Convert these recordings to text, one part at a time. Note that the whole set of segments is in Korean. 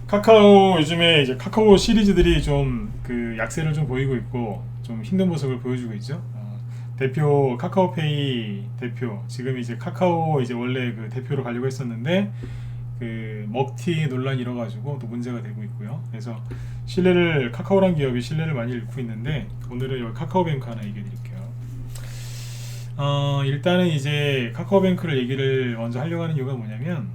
카카오 요즘에 이제 카카오 시리즈들이 좀 그 약세를 좀 보이고 있고 좀 힘든 모습을 보여주고 있죠. 대표 카카오페이 대표 지금 이제 카카오 이제 원래 그 대표로 가려고 했었는데 그 먹튀 논란이 일어가지고 또 문제가 되고 있고요. 그래서 신뢰를 카카오란 기업이 신뢰를 많이 잃고 있는데 오늘은 여기 카카오뱅크 하나 얘기해 드릴게요. 일단은 이제 카카오뱅크를 얘기를 먼저 하려고 하는 이유가 뭐냐면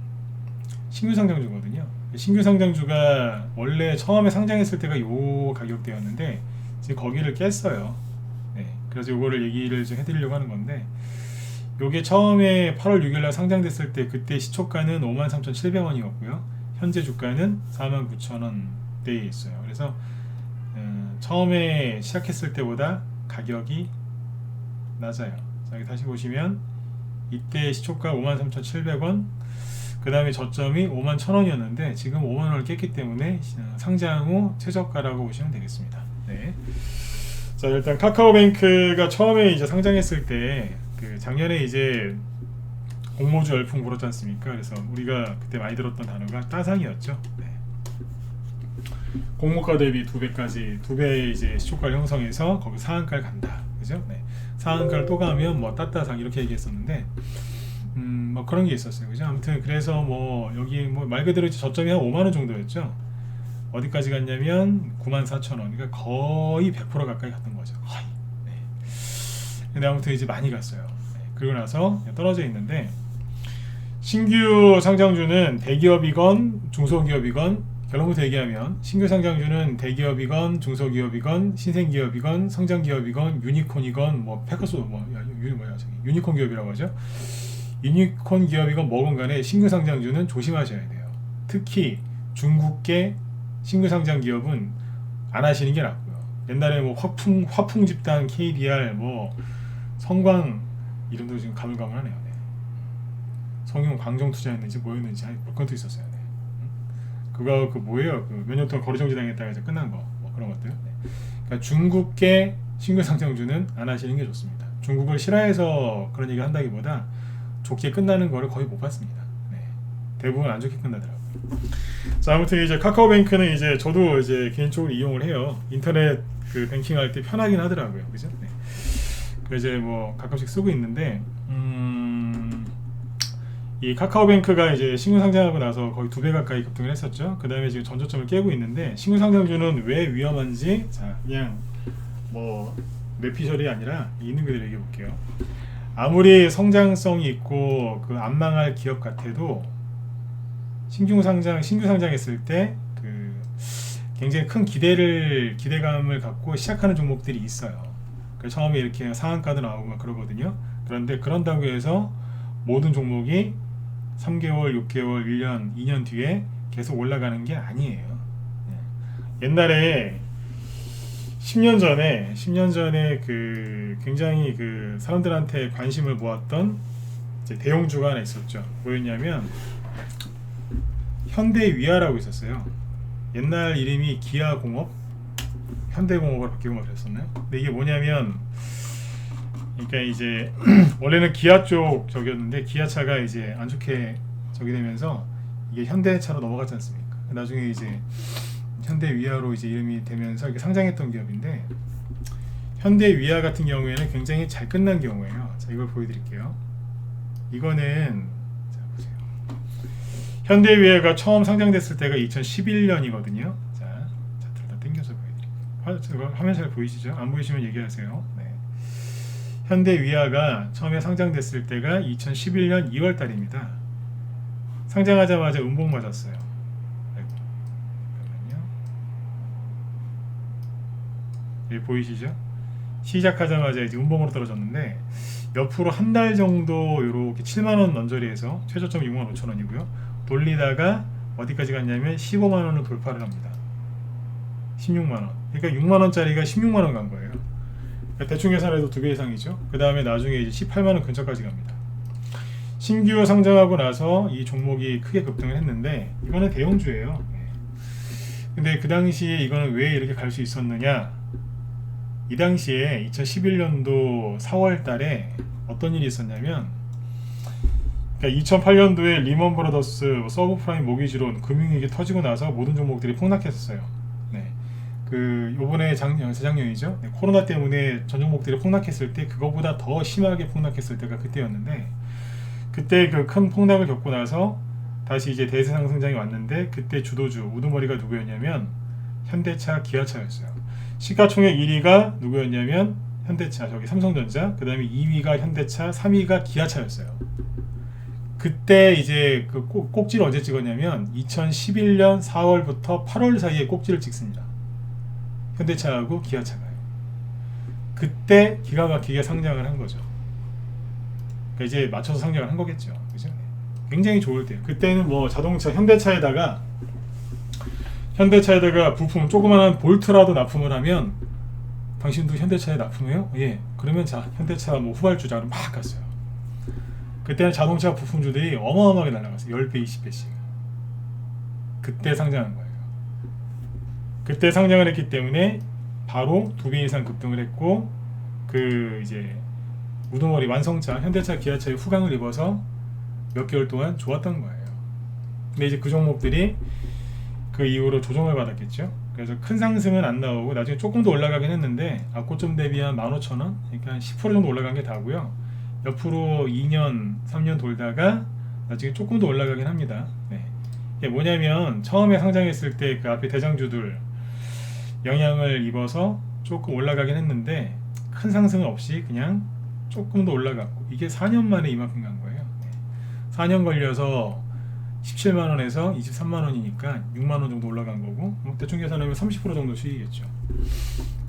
신규 상장주거든요. 신규 상장주가 원래 처음에 상장했을 때가 요 가격대였는데 지금 거기를 깼어요. 네, 그래서 요거를 얘기를 좀 해드리려고 하는 건데 요게 처음에 8월 6일날 상장됐을 때 그때 시초가는 53,700원이었고요. 현재 주가는 49,000원대에 있어요. 그래서 처음에 시작했을 때보다 가격이 낮아요. 자, 여기 다시 보시면 이때 시초가 53,700원 그 다음에 저점이 51,000원이었는데 지금 5만원을 깼기 때문에 상장 후 최저가라고 보시면 되겠습니다. 네. 자, 일단 카카오뱅크가 처음에 이제 상장했을 때 그 작년에 이제 공모주 열풍 불었지 않습니까? 그래서 우리가 그때 많이 들었던 단어가 따상이었죠. 네. 공모가 대비 2배까지 2배 이제 시초가를 형성해서 거기 상한가를 간다. 그죠? 네. 상한가를 또 가면 뭐 따따상 이렇게 얘기했었는데 뭐 그런 게 있었어요. 그죠? 아무튼 그래서 뭐 여기 뭐 말 그대로 저점이 한 5만 원 정도였죠. 어디까지 갔냐면 94,000원. 그러니까 거의 100% 가까이 갔던 거죠. 거의. 네. 근데 아무튼 이제 많이 갔어요. 네. 그리고 나서 떨어져 있는데 신규 상장주는 대기업이건 중소기업이건 결론부터 얘기하면 신규 상장주는 대기업이건 중소기업이건 신생기업이건 성장기업이건 유니콘이건 뭐 패커스 유니콘 기업이라고 하죠. 유니콘 기업이건 뭐건 간에 신규 상장주는 조심하셔야 돼요. 특히 중국계 신규 상장 기업은 안 하시는 게 낫고요. 옛날에 뭐 화풍 집단 KDR 뭐 성광 이름도 지금 가물가물하네요. 네. 성용 광정 투자했는지 뭐였는지 몇 건도 있었어요. 네. 그거 그 뭐예요? 그 몇 년 동안 거리 정지 당했다가 이제 끝난 거 뭐 그런 것들. 네. 그러니까 중국계 신규 상장주는 안 하시는 게 좋습니다. 중국을 싫어해서 그런 얘기 한다기보다 좋게 끝나는 거를 거의 못 봤습니다. 네. 대부분 안 좋게 끝나더라고요. 자, 아무튼 이제 카카오뱅크는 이제 저도 이제 개인적으로 이용을 해요. 인터넷 그 뱅킹 할 때 편하긴 하더라고요. 그죠? 네. 그래서 이제 뭐 가끔씩 쓰고 있는데 이 카카오뱅크가 이제 신규 상장하고 나서 거의 2배 가까이 급등을 했었죠. 그 다음에 지금 전저점을 깨고 있는데 신규 상장주는 왜 위험한지 자 그냥 뭐 뇌피셜이 아니라 있는 그대로 얘기해 볼게요. 아무리 성장성이 있고 그 안 망할 기업 같아도 신규 상장했을 때 그 굉장히 큰 기대감을 갖고 시작하는 종목들이 있어요. 그래서 처음에 이렇게 상한가도 나오고 막 그러거든요. 그런데 그런다고 해서 모든 종목이 3개월, 6개월, 1년, 2년 뒤에 계속 올라가는 게 아니에요. 옛날에 10년 전에 그 굉장히 그 사람들한테 관심을 모았던 이제 대형주가 하나 있었죠. 뭐였냐면 현대위아라고 있었어요. 옛날 이름이 기아공업, 현대공업으로 바뀌고 막 그랬었나요? 근데 이게 뭐냐면 그러니까 이제 원래는 기아 쪽 적이었는데 기아차가 이제 안 좋게 적이 되면서 이게 현대차로 넘어갔지 않습니까? 나중에 이제 현대위아로 이제 이름이 되면서 이렇게 상장했던 기업인데 현대위아 같은 경우에는 굉장히 잘 끝난 경우예요. 자, 이걸 보여드릴게요. 이거는 자 보세요. 현대위아가 처음 상장됐을 때가 2011년이거든요. 자, 들다 당겨서 보여드릴게요. 화면 잘 보이시죠? 안 보이시면 얘기하세요. 네. 현대위아가 처음에 상장됐을 때가 2011년 2월 달입니다. 상장하자마자 음봉 맞았어요. 여기 보이시죠? 시작하자마자 이제 음봉으로 떨어졌는데 옆으로 한 달 정도 이렇게 7만원 언저리에서 최저점 65,000원이고요. 돌리다가 어디까지 갔냐면 15만원을 돌파를 합니다. 16만원. 그러니까 6만원짜리가 16만원 간 거예요. 그러니까 대충 계산해도 2배 이상이죠. 그 다음에 나중에 이제 18만원 근처까지 갑니다. 신규 상장하고 나서 이 종목이 크게 급등을 했는데 이거는 대형주예요. 근데 그 당시에 이거는 왜 이렇게 갈 수 있었느냐? 이 당시에 2011년도 4월 달에 어떤 일이 있었냐면 그러니까 2008년도에 리먼 브라더스 서브프라임 모기지론 금융위기 터지고 나서 모든 종목들이 폭락했었어요. 네. 그 요번에 재작년이죠. 네, 코로나 때문에 전 종목들이 폭락했을 때 그거보다 더 심하게 폭락했을 때가 그때였는데, 그때 그 큰 폭락을 겪고 나서 다시 이제 대세 상승장이 왔는데, 그때 주도주 우두머리가 누구였냐면 현대차, 기아차였어요. 시가총액 1위가 누구였냐면 현대차, 저기 삼성전자, 그 다음에 2위가 현대차, 3위가 기아차였어요. 그때 이제 그 꼭지를 언제 찍었냐면 2011년 4월부터 8월 사이에 꼭지를 찍습니다. 현대차하고 기아차가요. 그때 기가 막히게 상장을 한 거죠. 그러니까 이제 맞춰서 상장을 한 거겠죠. 그죠? 굉장히 좋을 때요. 그때는 뭐 자동차 현대차에다가 부품 조그만한 볼트라도 납품을 하면, 당신도 현대차에 납품해요? 예. 그러면 자, 현대차 뭐 후발주자로 막 갔어요. 그때는 자동차 부품주들이 어마어마하게 날아갔어요. 10배, 20배씩. 그때 상장한 거예요. 그때 상장을 했기 때문에 바로 2배 이상 급등을 했고, 그 이제 우두머리 완성차 현대차, 기아차의 후광을 입어서 몇 개월 동안 좋았던 거예요. 근데 이제 그 종목들이 그 이후로 조정을 받았겠죠. 그래서 큰 상승은 안 나오고 나중에 조금 더 올라가긴 했는데, 앞고점 대비 한 15,000원, 그러니까 10% 정도 올라간 게 다고요. 옆으로 2년, 3년 돌다가 나중에 조금 더 올라가긴 합니다. 네. 이게 뭐냐면 처음에 상장했을 때 그 앞에 대장주들 영향을 입어서 조금 올라가긴 했는데, 큰 상승은 없이 그냥 조금 더 올라갔고, 이게 4년 만에 이만큼 간 거예요. 네. 4년 걸려서 17만원에서 23만원이니까 6만원 정도 올라간 거고, 뭐 대충 계산하면 30% 정도 수익이겠죠.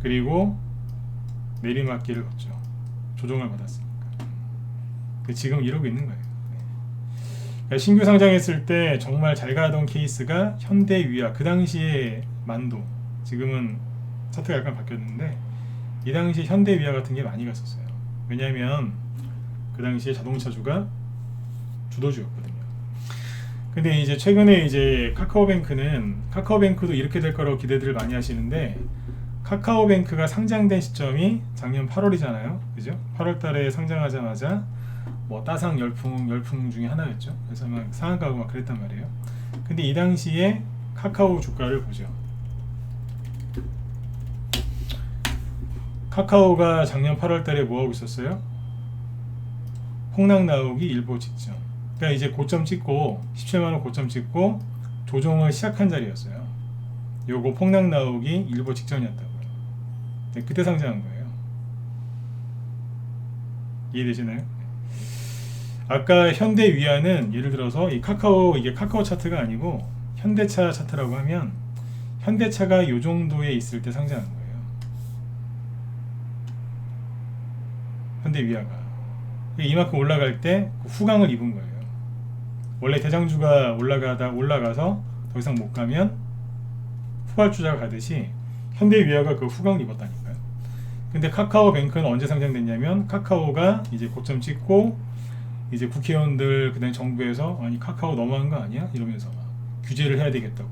그리고 내리막길을 걷죠. 조정을 받았으니까. 지금 이러고 있는 거예요. 네. 그러니까 신규 상장했을 때 정말 잘 가던 케이스가 현대위아, 그 당시에 만도, 지금은 차트가 약간 바뀌었는데 이 당시 현대위아 같은 게 많이 갔었어요. 왜냐하면 그 당시에 자동차주가 주도주였거든요. 근데 이제 최근에 이제 카카오뱅크도 이렇게 될 거라고 기대들을 많이 하시는데, 카카오뱅크가 상장된 시점이 작년 8월이잖아요. 그죠? 8월 달에 상장하자마자 뭐 따상 열풍 중에 하나였죠. 그래서 막 상한가고 막 그랬단 말이에요. 근데 이 당시에 카카오 주가를 보죠. 카카오가 작년 8월 달에 뭐 하고 있었어요? 폭락 나오기 일보 직전. 그러니까 이제 고점 찍고 17만원 고점 찍고 조정을 시작한 자리였어요. 요거 폭락 나오기 일보 직전이었다고요. 네, 그때 상장한 거예요. 이해되시나요? 아까 현대위아는 예를 들어서 이 이게 카카오 차트가 아니고 현대차 차트라고 하면, 현대차가 요 정도에 있을 때 상장한 거예요. 현대위아가 이만큼 올라갈 때 후광을 입은 거예요. 원래 대장주가 올라가서 더 이상 못 가면 후발주자가 가듯이 현대위아가 그 후광을 입었다니까요. 근데 카카오뱅크는 언제 상장됐냐면, 카카오가 이제 고점 찍고 이제 국회의원들 그다음에 정부에서 아니 카카오 너무한 거 아니야? 이러면서 막 규제를 해야 되겠다고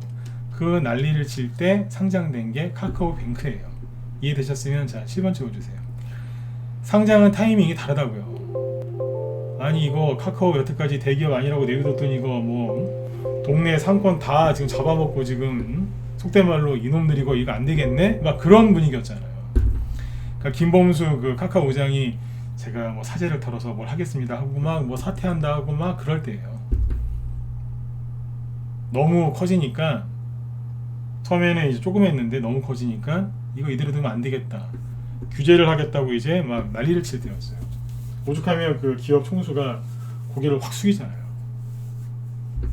그 난리를 칠 때 상장된 게 카카오뱅크예요. 이해되셨으면 자 7번 찍어주세요. 상장은 타이밍이 다르다고요. 아니 이거 카카오 여태까지 대기업 아니라고 내비뒀더니 이거 뭐 동네 상권 다 지금 잡아먹고 지금 속된 말로 이놈들 이거 안 되겠네? 막 그런 분위기였잖아요. 그러니까 김범수 그 카카오 의장이 제가 뭐 사재를 털어서 뭘 하겠습니다 하고 막 뭐 사퇴한다 하고 막 그럴 때예요. 너무 커지니까, 처음에는 이제 조금 했는데 너무 커지니까 이거 이대로 두면 안 되겠다, 규제를 하겠다고 이제 막 난리를 칠 때였어요. 오죽하면 그 기업 총수가 고개를 확 숙이잖아요.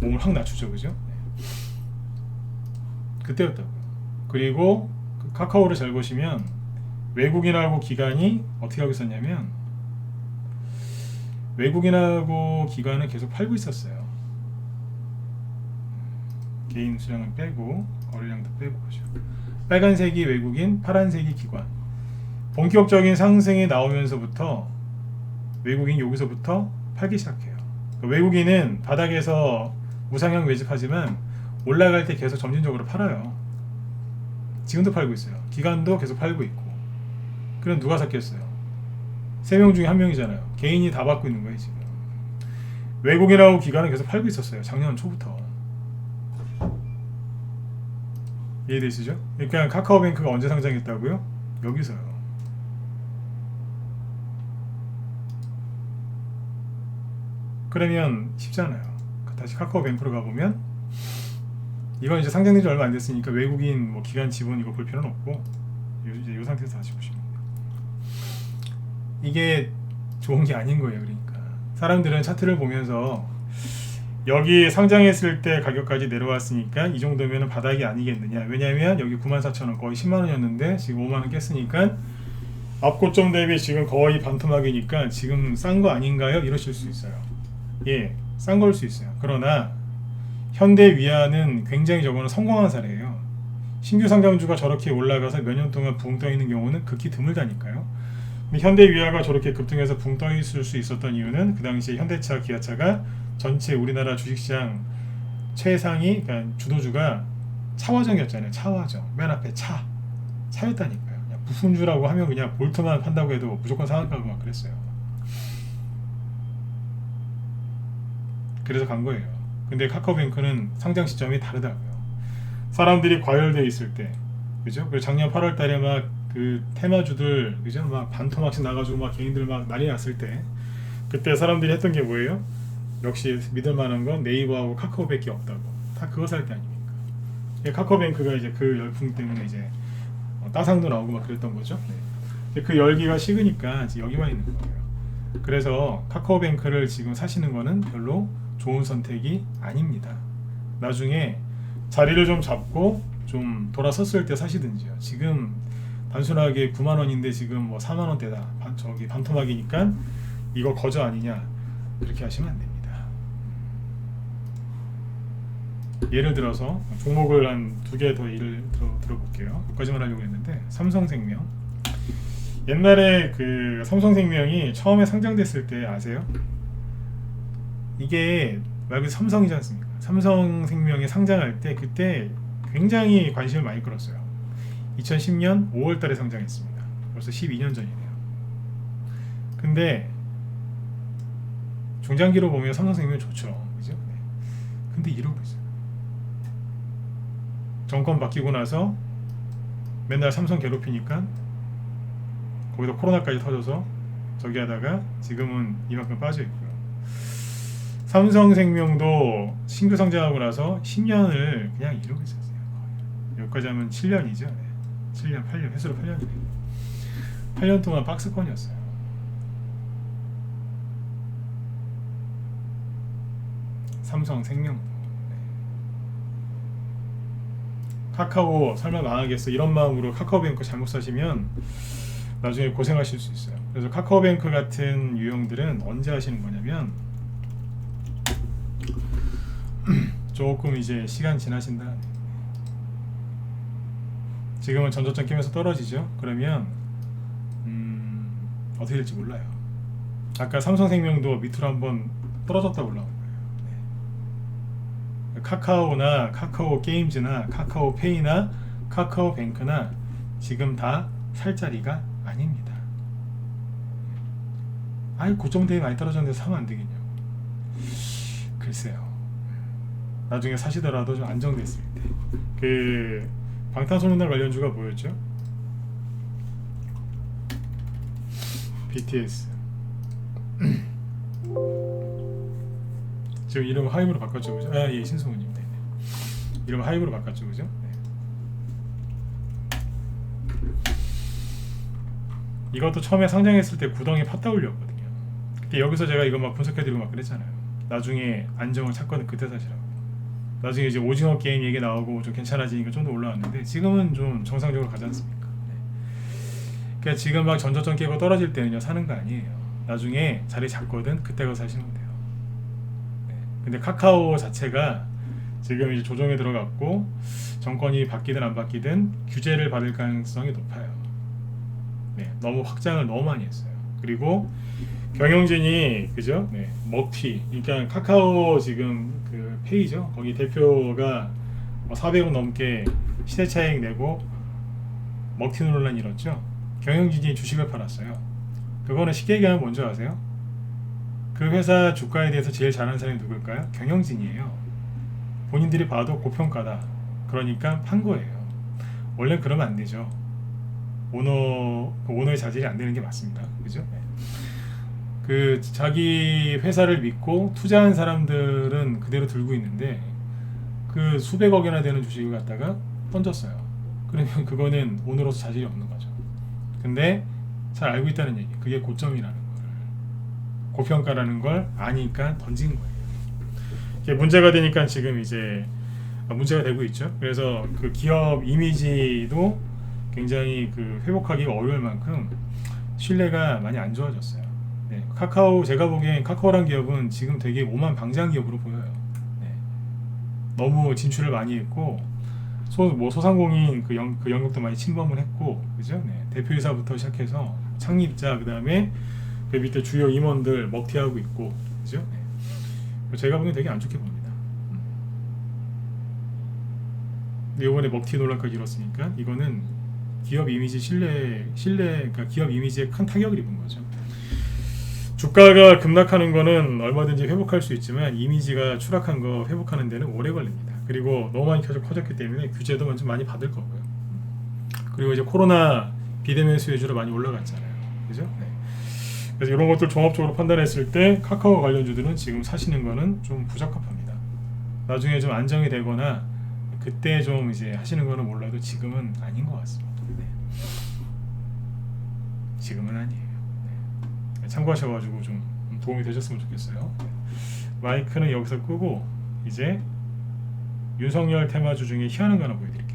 몸을 확 낮추죠, 그죠? 네. 그때였다고요. 그리고 그 카카오를 잘 보시면 외국인하고 기관이 어떻게 하고 있었냐면, 외국인하고 기관은 계속 팔고 있었어요. 개인 수량은 빼고 거래량도 빼고 보죠. 빨간색이 외국인, 파란색이 기관. 본격적인 상승이 나오면서부터 외국인이 여기서부터 팔기 시작해요. 그러니까 외국인은 바닥에서 우상향 매집하지만 올라갈 때 계속 점진적으로 팔아요. 지금도 팔고 있어요. 기관도 계속 팔고 있고. 그럼 누가 샀겠어요? 3명 중에 1명이잖아요. 개인이 다 받고 있는 거예요 지금. 외국인하고 기관은 계속 팔고 있었어요. 작년 초부터. 이해되시죠? 그러니까 카카오뱅크가 언제 상장했다고요? 여기서요. 그러면 쉽잖아요. 다시 카카오뱅크로 가보면 이건 이제 상장된 지 얼마 안 됐으니까 외국인 뭐 기관 지분 이거 볼 필요는 없고 이제 이 상태에서 다시 보시면 돼요. 이게 좋은 게 아닌 거예요. 그러니까 사람들은 차트를 보면서 여기 상장했을 때 가격까지 내려왔으니까 이 정도면 바닥이 아니겠느냐. 왜냐하면 여기 94,000원 거의 10만원이었는데 지금 5만원 깼으니까 앞고점 대비 지금 거의 반토막이니까 지금 싼 거 아닌가요? 이러실 수 있어요. 예, 싼 걸 수 있어요. 그러나 현대 위아는 굉장히 저거는 성공한 사례예요. 신규 상장주가 저렇게 올라가서 몇 년 동안 붕 떠 있는 경우는 극히 드물다니까요. 근데 현대 위아가 저렇게 급등해서 붕 떠 있을 수 있었던 이유는 그 당시에 현대차, 기아차가 전체 우리나라 주식시장 최상위, 그러니까 주도주가 차화정이었잖아요. 차화정. 맨 앞에 차였다니까요. 그냥 부품주라고 하면 그냥 볼트만 판다고 해도 무조건 상한가고 막 그랬어요. 그래서 간 거예요. 근데 카카오뱅크는 상장 시점이 다르다고요. 사람들이 과열되어 있을 때, 그죠? 그리고 작년 8월 달에 막 그 테마주들, 그죠? 막 반토막씩 나가지고 막 개인들 막 난리 났을 때, 그때 사람들이 했던 게 뭐예요? 역시 믿을 만한 건 네이버하고 카카오밖에 없다고. 다 그거 살 때 아닙니까? 카카오뱅크가 이제 그 열풍 때문에 이제 따상도 나오고 막 그랬던 거죠. 네. 그 열기가 식으니까 이제 여기만 있는 거예요. 그래서 카카오뱅크를 지금 사시는 거는 별로 좋은 선택이 아닙니다. 나중에 자리를 좀 잡고 좀 돌아섰을 때 사시든지요. 지금 단순하게 9만원인데 지금 뭐 4만원대다. 저기 반토막이니까 이거 거저 아니냐. 그렇게 하시면 안 됩니다. 예를 들어서 종목을 한 두 개 더 예를 들어볼게요. 여기까지만 하려고 했는데 삼성생명. 옛날에 그 삼성생명이 처음에 상장됐을 때 아세요? 이게 말 그대로 삼성이지 않습니까? 삼성생명이 상장할 때 그때 굉장히 관심을 많이 끌었어요. 2010년 5월 달에 상장했습니다. 벌써 12년 전이네요. 근데 중장기로 보면 삼성생명이 좋죠. 그죠? 네. 근데 이러고 있어요. 정권 바뀌고 나서 맨날 삼성 괴롭히니까 거기다 코로나까지 터져서 저기 하다가 지금은 이만큼 빠져 있고요. 삼성생명도 신규 상장하고 나서 10년을 그냥 이러고 있었어요. 여기까지 하면 7년이죠. 네. 7년, 8년, 회수로 8년이네요. 8년 동안 박스권이었어요. 삼성생명도. 네. 카카오 설마 망하겠어 이런 마음으로 카카오뱅크 잘못 사시면 나중에 고생하실 수 있어요. 그래서 카카오뱅크 같은 유형들은 언제 하시는 거냐면 조금 이제 시간 지나신 다음에 지금은 전저점 끼면서 떨어지죠. 그러면 어떻게 될지 몰라요. 아까 삼성생명도 밑으로 한번 떨어졌다 올라온 거예요. 네. 카카오나 카카오 게임즈나 카카오페이나 카카오뱅크나 지금 다 살 자리가 아닙니다. 아이 고점 대비 많이 떨어졌는데 사면 안 되겠냐고. 글쎄요. 나중에 사시더라도 좀 안정됐을 때. 그 방탄소년단 관련주가 뭐였죠? BTS. 지금 이름 하이브로 바꿨죠, 그죠? 아, 예, 신성우님. 네. 이름 하이브로 바꿨죠, 그죠? 네. 이것도 처음에 상장했을 때 구덩이 팠다 올렸거든요. 그때 여기서 제가 이거 막 분석해드리고 막 그랬잖아요. 나중에 안정을 찾거든 그때 사시라고. 나중에 이제 오징어 게임 얘기 나오고 좀 괜찮아지니까 좀 더 올라왔는데 지금은 좀 정상적으로 가지 않습니까? 네. 그러니까 지금 막 전저점 깨고 떨어질 때는요 사는 거 아니에요. 나중에 자리 잡거든 그때 가서 사시면 돼요. 네. 근데 카카오 자체가 지금 이제 조정에 들어갔고 정권이 바뀌든 안 바뀌든 규제를 받을 가능성이 높아요. 네, 너무 확장을 너무 많이 했어요. 그리고 경영진이 그죠? 네, 먹튀. 그러니까 카카오 지금 그 페이죠. 거기 대표가 400원 넘게 시대차익 내고 먹튀 논란 일었죠. 경영진이 주식을 팔았어요. 그거는 쉽게 얘기하면 뭔지 아세요? 그 회사 주가에 대해서 제일 잘하는 사람이 누굴까요? 경영진이에요. 본인들이 봐도 고평가다. 그러니까 판 거예요. 원래 그러면 안 되죠. 오너의 자질이 안 되는 게 맞습니다. 그죠? 네. 그 자기 회사를 믿고 투자한 사람들은 그대로 들고 있는데 그 수백억이나 되는 주식을 갖다가 던졌어요. 그러면 그거는 오너로서 자질이 없는 거죠. 근데 잘 알고 있다는 얘기. 그게 고점이라는 걸, 고평가라는 걸 아니까 던진 거예요. 이게 문제가 되니까 지금 이제 문제가 되고 있죠. 그래서 그 기업 이미지도 굉장히 그 회복하기가 어려울 만큼 신뢰가 많이 안 좋아졌어요. 네, 카카오, 제가 보기엔 카카오란 기업은 지금 되게 오만 방장 기업으로 보여요. 네, 너무 진출을 많이 했고 소상공인 그 영역도 많이 침범을 했고, 그죠? 네, 대표이사부터 시작해서 창립자, 그 다음에 그 밑에 주요 임원들 먹튀하고 있고, 그죠? 네. 제가 보기엔 되게 안 좋게 봅니다. 근데 이번에 먹튀 논란까지 일었으니까 이거는 기업 이미지 그러니까 기업 이미지에 큰 타격을 입은 거죠. 주가가 급락하는 거는 얼마든지 회복할 수 있지만 이미지가 추락한 거 회복하는 데는 오래 걸립니다. 그리고 너무 많이 커졌기 때문에 규제도 좀 많이 받을 거고요. 그리고 이제 코로나 비대면 수혜주로 많이 올라갔잖아요. 그죠? 네. 그래서 이런 것들 종합적으로 판단했을 때 카카오 관련주들은 지금 사시는 거는 좀 부적합합니다. 나중에 좀 안정이 되거나 그때 좀 이제 하시는 거는 몰라도 지금은 아닌 것 같습니다. 네. 지금은 아니에요. 네. 참고하셔가지고 좀 도움이 되셨으면 좋겠어요. 네. 마이크는 여기서 끄고 이제 윤석열 테마주 중에 희한한 거 하나 보여드릴게요.